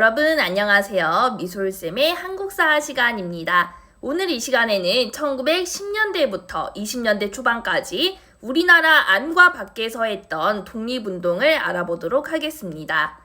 여러분 안녕하세요. 미솔쌤의 한국사 시간입니다. 오늘 이 시간에는 1910년대부터 20년대 초반까지 우리나라 안과 밖에서 했던 독립운동을 알아보도록 하겠습니다.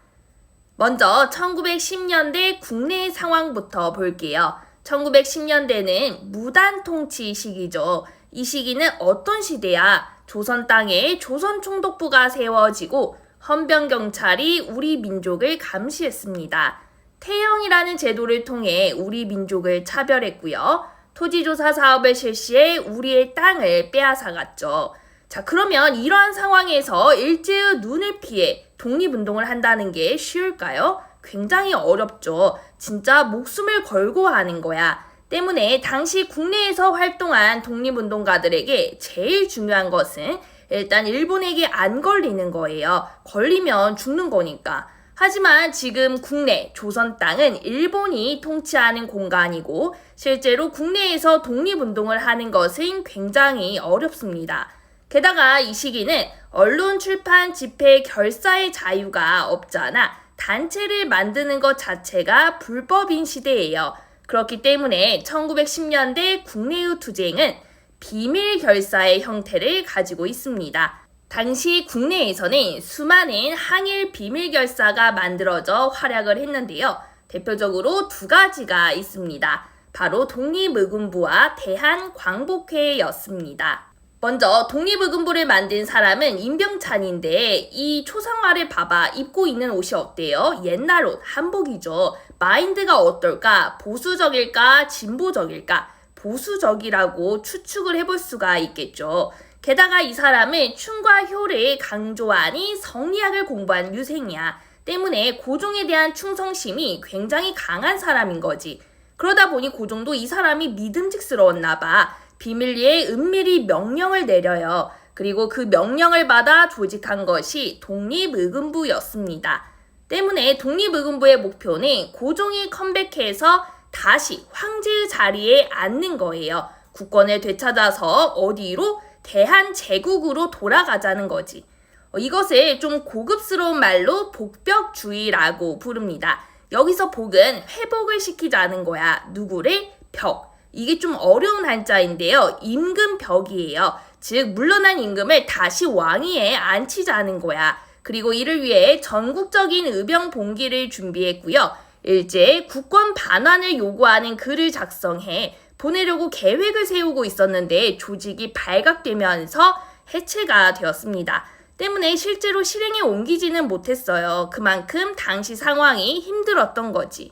먼저 1910년대 국내 상황부터 볼게요. 1910년대는 무단 통치 시기죠. 이 시기는 어떤 시대야? 조선 땅에 조선총독부가 세워지고 헌병경찰이 우리 민족을 감시했습니다. 태형이라는 제도를 통해 우리 민족을 차별했고요. 토지조사 사업을 실시해 우리의 땅을 빼앗아갔죠. 자, 그러면 이러한 상황에서 일제의 눈을 피해 독립운동을 한다는 게 쉬울까요? 굉장히 어렵죠. 진짜 목숨을 걸고 하는 거야. 때문에 당시 국내에서 활동한 독립운동가들에게 제일 중요한 것은 일단 일본에게 안 걸리는 거예요. 걸리면 죽는 거니까. 하지만 지금 국내 조선 땅은 일본이 통치하는 공간이고 실제로 국내에서 독립운동을 하는 것은 굉장히 어렵습니다. 게다가 이 시기는 언론, 출판, 집회, 결사의 자유가 없잖아. 단체를 만드는 것 자체가 불법인 시대예요. 그렇기 때문에 1910년대 국내의 투쟁은 비밀 결사의 형태를 가지고 있습니다. 당시 국내에서는 수많은 항일 비밀 결사가 만들어져 활약을 했는데요. 대표적으로 두 가지가 있습니다. 바로 독립의금부와 대한광복회였습니다. 먼저 독립의금부를 만든 사람은 임병찬인데 이 초상화를 봐봐. 입고 있는 옷이 어때요? 옛날 옷, 한복이죠. 마인드가 어떨까? 보수적일까? 진보적일까? 보수적이라고 추측을 해볼 수가 있겠죠. 게다가 이 사람은 충과 효를 강조하니 성리학을 공부한 유생이야. 때문에 고종에 대한 충성심이 굉장히 강한 사람인 거지. 그러다 보니 고종도 이 사람이 믿음직스러웠나 봐. 비밀리에 은밀히 명령을 내려요. 그리고 그 명령을 받아 조직한 것이 독립의금부였습니다. 때문에 독립의금부의 목표는 고종이 컴백해서 다시 황제의 자리에 앉는 거예요. 국권을 되찾아서 어디로? 대한제국으로 돌아가자는 거지. 이것을 좀 고급스러운 말로 복벽주의라고 부릅니다. 여기서 복은 회복을 시키자는 거야. 누구를? 벽. 이게 좀 어려운 한자인데요. 임금벽이에요. 즉 물러난 임금을 다시 왕위에 앉히자는 거야. 그리고 이를 위해 전국적인 의병봉기를 준비했고요. 일제 국권 반환을 요구하는 글을 작성해 보내려고 계획을 세우고 있었는데 조직이 발각되면서 해체가 되었습니다. 때문에 실제로 실행에 옮기지는 못했어요. 그만큼 당시 상황이 힘들었던 거지.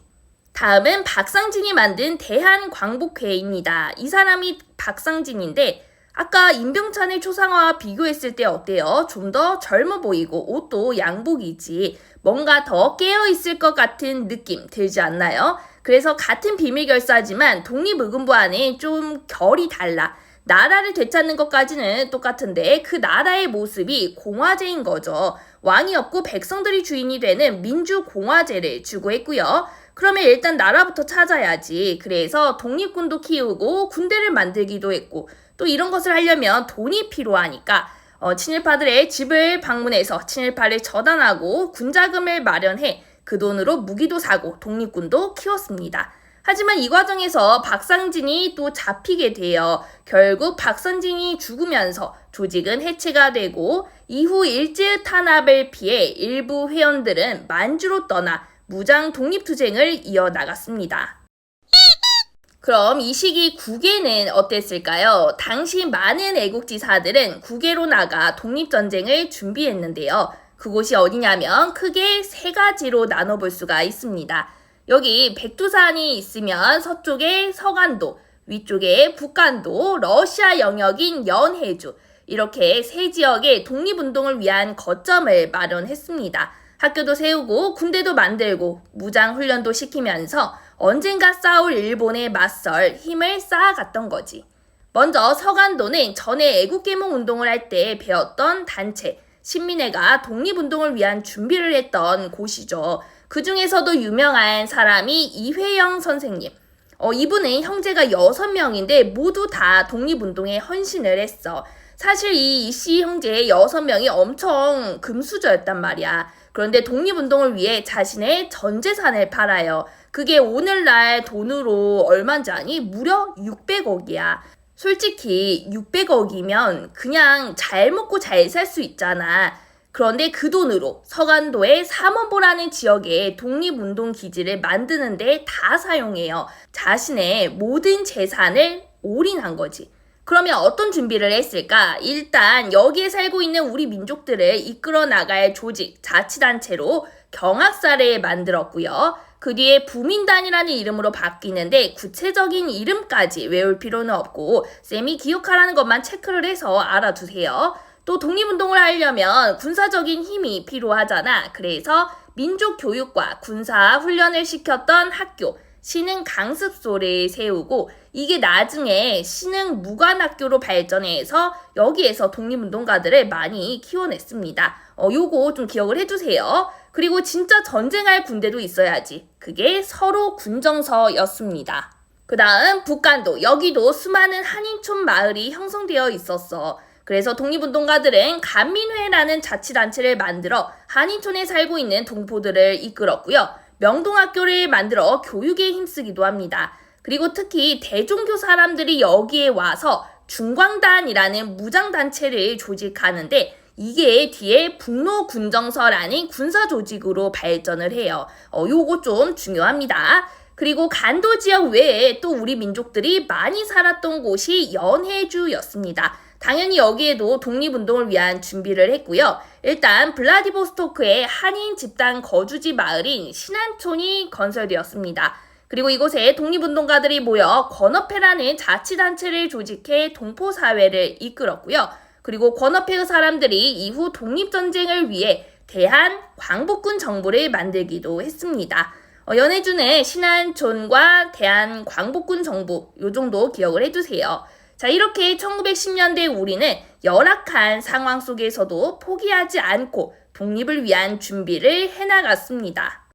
다음은 박상진이 만든 대한광복회입니다. 이 사람이 박상진인데 아까 임병찬의 초상화와 비교했을 때 어때요? 좀 더 젊어 보이고 옷도 양복이지. 뭔가 더 깨어있을 것 같은 느낌 들지 않나요? 그래서 같은 비밀결사지만 독립의금부와는 좀 결이 달라. 나라를 되찾는 것까지는 똑같은데 그 나라의 모습이 공화제인 거죠. 왕이 없고 백성들이 주인이 되는 민주공화제를 추구했고요. 그러면 일단 나라부터 찾아야지. 그래서 독립군도 키우고 군대를 만들기도 했고 또 이런 것을 하려면 돈이 필요하니까 친일파들의 집을 방문해서 친일파를 처단하고 군자금을 마련해 그 돈으로 무기도 사고 독립군도 키웠습니다. 하지만 이 과정에서 박상진이 또 잡히게 돼요. 결국 박상진이 죽으면서 조직은 해체가 되고 이후 일제의 탄압을 피해 일부 회원들은 만주로 떠나 무장 독립투쟁을 이어나갔습니다. 그럼 이 시기 국외는 어땠을까요? 당시 많은 애국지사들은 국외로 나가 독립전쟁을 준비했는데요. 그곳이 어디냐면 크게 세 가지로 나눠볼 수가 있습니다. 여기 백두산이 있으면 서쪽에 서간도, 위쪽에 북간도, 러시아 영역인 연해주 이렇게 세 지역의 독립운동을 위한 거점을 마련했습니다. 학교도 세우고 군대도 만들고 무장훈련도 시키면서 언젠가 싸울 일본에 맞설 힘을 쌓아갔던 거지. 먼저 서간도는 전에 애국계몽 운동을 할 때 배웠던 단체 신민회가 독립운동을 위한 준비를 했던 곳이죠. 그 중에서도 유명한 사람이 이회영 선생님. 이분은 형제가 6명인데 모두 다 독립운동에 헌신을 했어. 사실 이 이씨 형제 6명이 엄청 금수저였단 말이야. 그런데 독립운동을 위해 자신의 전 재산을 팔아요. 그게 오늘날 돈으로 얼마인지 아니? 무려 600억이야. 솔직히 600억이면 그냥 잘 먹고 잘 살 수 있잖아. 그런데 그 돈으로 서간도의 삼원보라는 지역에 독립운동 기지를 만드는데 다 사용해요. 자신의 모든 재산을 올인한 거지. 그러면 어떤 준비를 했을까? 일단 여기에 살고 있는 우리 민족들을 이끌어 나갈 조직, 자치단체로 경학사를 만들었고요. 그 뒤에 부민단이라는 이름으로 바뀌는데 구체적인 이름까지 외울 필요는 없고 쌤이 기억하라는 것만 체크를 해서 알아두세요. 또 독립운동을 하려면 군사적인 힘이 필요하잖아. 그래서 민족교육과 군사 훈련을 시켰던 학교, 신흥 강습소를 세우고 이게 나중에 신흥 무관학교로 발전해서 여기에서 독립운동가들을 많이 키워냈습니다. 요거 좀 기억을 해주세요. 그리고 진짜 전쟁할 군대도 있어야지. 그게 서로 군정서였습니다. 그 다음 북간도, 여기도 수많은 한인촌 마을이 형성되어 있었어. 그래서 독립운동가들은 간민회라는 자치단체를 만들어 한인촌에 살고 있는 동포들을 이끌었고요. 명동학교를 만들어 교육에 힘쓰기도 합니다. 그리고 특히 대종교 사람들이 여기에 와서 중광단이라는 무장단체를 조직하는데 이게 뒤에 북로군정서라는 군사조직으로 발전을 해요. 요거 좀 중요합니다. 그리고 간도 지역 외에 또 우리 민족들이 많이 살았던 곳이 연해주였습니다. 당연히 여기에도 독립운동을 위한 준비를 했고요. 일단 블라디보스토크의 한인 집단 거주지 마을인 신안촌이 건설되었습니다. 그리고 이곳에 독립운동가들이 모여 권업회라는 자치단체를 조직해 동포사회를 이끌었고요. 그리고 권업회의 사람들이 이후 독립전쟁을 위해 대한광복군 정부를 만들기도 했습니다. 연해주는 신안촌과 대한광복군 정부 요 정도 기억을 해두세요. 자, 이렇게 1910년대 우리는 열악한 상황 속에서도 포기하지 않고 독립을 위한 준비를 해나갔습니다.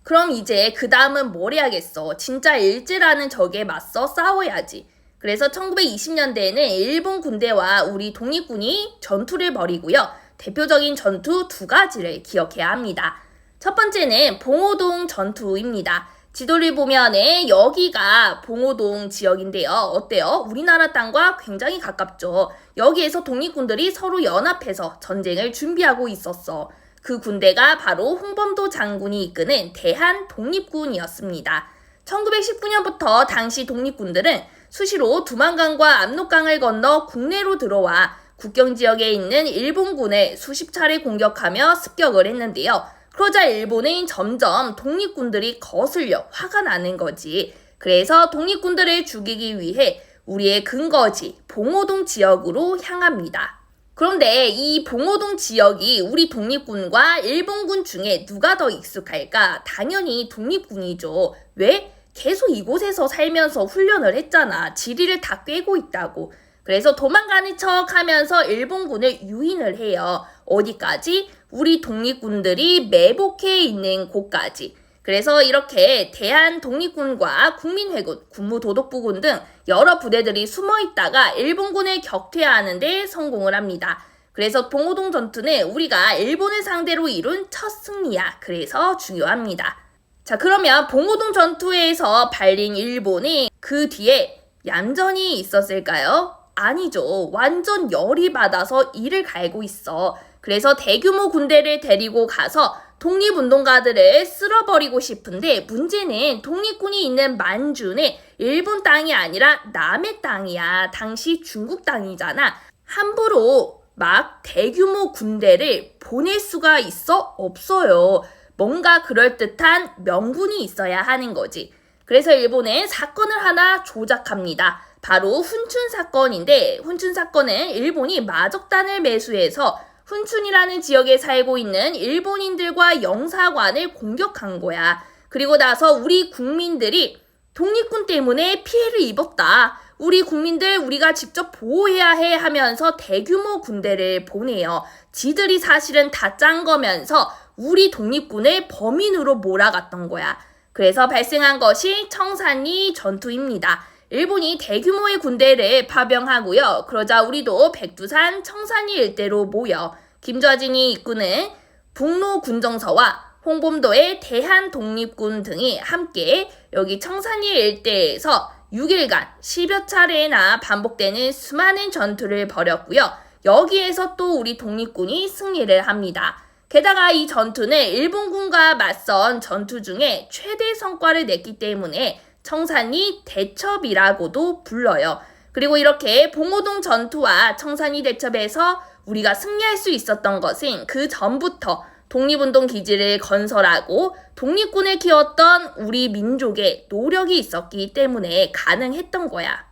그럼 이제 그 다음은 뭘 해야겠어? 진짜 일제라는 적에 맞서 싸워야지. 그래서 1920년대에는 일본 군대와 우리 독립군이 전투를 벌이고요. 대표적인 전투 두 가지를 기억해야 합니다. 첫 번째는 봉오동 전투입니다. 지도를 보면은 여기가 봉오동 지역인데요. 어때요? 우리나라 땅과 굉장히 가깝죠. 여기에서 독립군들이 서로 연합해서 전쟁을 준비하고 있었어. 그 군대가 바로 홍범도 장군이 이끄는 대한독립군이었습니다. 1919년부터 당시 독립군들은 수시로 두만강과 압록강을 건너 국내로 들어와 국경지역에 있는 일본군을 수십 차례 공격하며 습격을 했는데요. 그러자 일본은 점점 독립군들이 거슬려 화가 나는 거지. 그래서 독립군들을 죽이기 위해 우리의 근거지 봉오동 지역으로 향합니다. 그런데 이 봉오동 지역이 우리 독립군과 일본군 중에 누가 더 익숙할까? 당연히 독립군이죠. 왜? 계속 이곳에서 살면서 훈련을 했잖아. 지리를 다 꿰고 있다고. 그래서 도망가는 척 하면서 일본군을 유인을 해요. 어디까지? 우리 독립군들이 매복해 있는 곳까지. 그래서 이렇게 대한독립군과 국민회군, 군무도독부군 등 여러 부대들이 숨어 있다가 일본군을 격퇴하는 데 성공을 합니다. 그래서 봉오동 전투는 우리가 일본을 상대로 이룬 첫 승리야. 그래서 중요합니다. 자, 그러면 봉오동 전투에서 발린 일본이 그 뒤에 얌전히 있었을까요? 아니죠. 완전 열이 받아서 이를 갈고 있어. 그래서 대규모 군대를 데리고 가서 독립운동가들을 쓸어버리고 싶은데 문제는 독립군이 있는 만주는 일본 땅이 아니라 남의 땅이야. 당시 중국 땅이잖아. 함부로 막 대규모 군대를 보낼 수가 있어? 없어요. 뭔가 그럴듯한 명분이 있어야 하는 거지. 그래서 일본은 사건을 하나 조작합니다. 바로 훈춘 사건인데 훈춘 사건은 일본이 마적단을 매수해서 훈춘이라는 지역에 살고 있는 일본인들과 영사관을 공격한 거야. 그리고 나서 우리 국민들이 독립군 때문에 피해를 입었다. 우리 국민들 우리가 직접 보호해야 해 하면서 대규모 군대를 보내요. 지들이 사실은 다 짠 거면서 우리 독립군을 범인으로 몰아갔던 거야. 그래서 발생한 것이 청산리 전투입니다. 일본이 대규모의 군대를 파병하고요. 그러자 우리도 백두산 청산리 일대로 모여 김좌진이 이끄는 북로군정서와 홍범도의 대한독립군 등이 함께 여기 청산리 일대에서 6일간 10여 차례나 반복되는 수많은 전투를 벌였고요. 여기에서 또 우리 독립군이 승리를 합니다. 게다가 이 전투는 일본군과 맞선 전투 중에 최대 성과를 냈기 때문에 청산리 대첩이라고도 불러요. 그리고 이렇게 봉오동 전투와 청산리 대첩에서 우리가 승리할 수 있었던 것은 그 전부터 독립운동 기지를 건설하고 독립군을 키웠던 우리 민족의 노력이 있었기 때문에 가능했던 거야.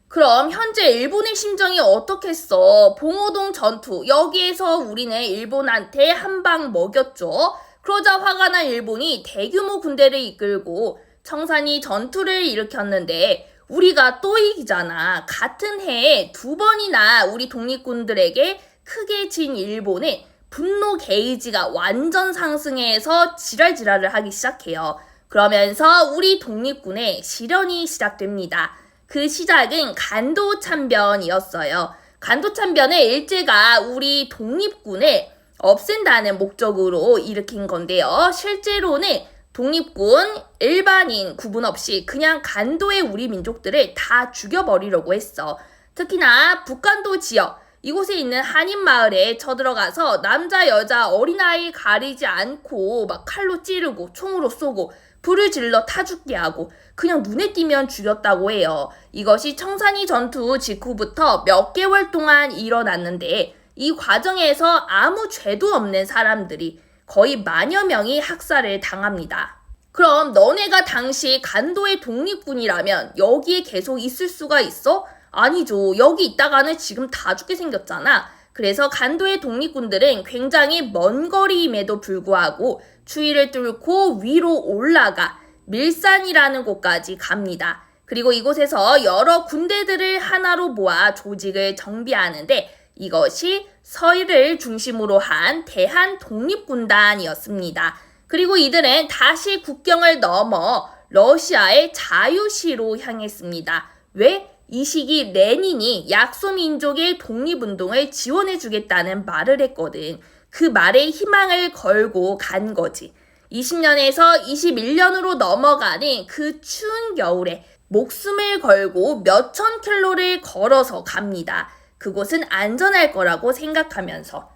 그럼 현재 일본의 심정이 어떻겠어? 봉오동 전투, 여기에서 우리는 일본한테 한 방 먹였죠. 그러자 화가 난 일본이 대규모 군대를 이끌고 청산리 전투를 일으켰는데 우리가 또 이기잖아. 같은 해에 2번이나 우리 독립군들에게 크게 진 일본은 분노 게이지가 완전 상승해서 지랄지랄을 하기 시작해요. 그러면서 우리 독립군의 시련이 시작됩니다. 그 시작은 간도참변이었어요. 간도참변의 일제가 우리 독립군을 없앤다는 목적으로 일으킨 건데요. 실제로는 독립군, 일반인 구분 없이 그냥 간도의 우리 민족들을 다 죽여버리려고 했어. 특히나 북간도 지역, 이곳에 있는 한인 마을에 쳐들어가서 남자, 여자, 어린아이 가리지 않고 막 칼로 찌르고 총으로 쏘고 불을 질러 타 죽게 하고 그냥 눈에 띄면 죽였다고 해요. 이것이 청산리 전투 직후부터 몇 개월 동안 일어났는데 이 과정에서 아무 죄도 없는 사람들이 거의 만여 명이 학살을 당합니다. 그럼 너네가 당시 간도의 독립군이라면 여기에 계속 있을 수가 있어? 아니죠. 여기 있다가는 지금 다 죽게 생겼잖아. 그래서 간도의 독립군들은 굉장히 먼 거리임에도 불구하고 추위를 뚫고 위로 올라가 밀산이라는 곳까지 갑니다. 그리고 이곳에서 여러 군대들을 하나로 모아 조직을 정비하는데 이것이 서해를 중심으로 한 대한독립군단이었습니다. 그리고 이들은 다시 국경을 넘어 러시아의 자유시로 향했습니다. 왜? 이 시기 레닌이 약소민족의 독립운동을 지원해주겠다는 말을 했거든. 그 말에 희망을 걸고 간 거지. 20년에서 21년으로 넘어가는 그 추운 겨울에 목숨을 걸고 몇천 킬로를 걸어서 갑니다. 그곳은 안전할 거라고 생각하면서.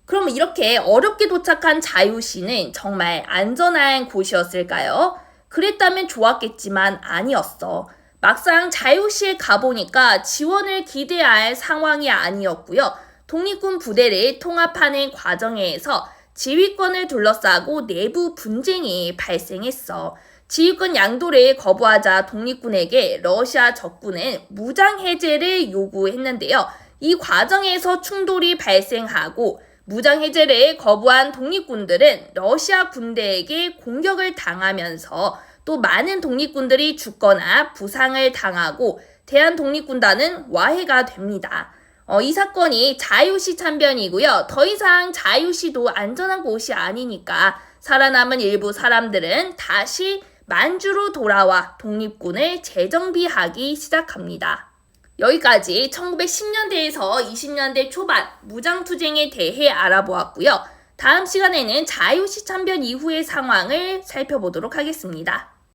그럼 이렇게 어렵게 도착한 자유시는 정말 안전한 곳이었을까요? 그랬다면 좋았겠지만 아니었어. 막상 자유시에 가보니까 지원을 기대할 상황이 아니었고요. 독립군 부대를 통합하는 과정에서 지휘권을 둘러싸고 내부 분쟁이 발생했어. 지휘권 양도를 거부하자 독립군에게 러시아 적군은 무장 해제를 요구했는데요. 이 과정에서 충돌이 발생하고 무장 해제를 거부한 독립군들은 러시아 군대에게 공격을 당하면서 또 많은 독립군들이 죽거나 부상을 당하고 대한독립군단은 와해가 됩니다. 이 사건이 자유시 참변이고요. 더 이상 자유시도 안전한 곳이 아니니까 살아남은 일부 사람들은 다시 만주로 돌아와 독립군을 재정비하기 시작합니다. 여기까지 1910년대에서 20년대 초반 무장투쟁에 대해 알아보았고요. 다음 시간에는 자유시 참변 이후의 상황을 살펴보도록 하겠습니다.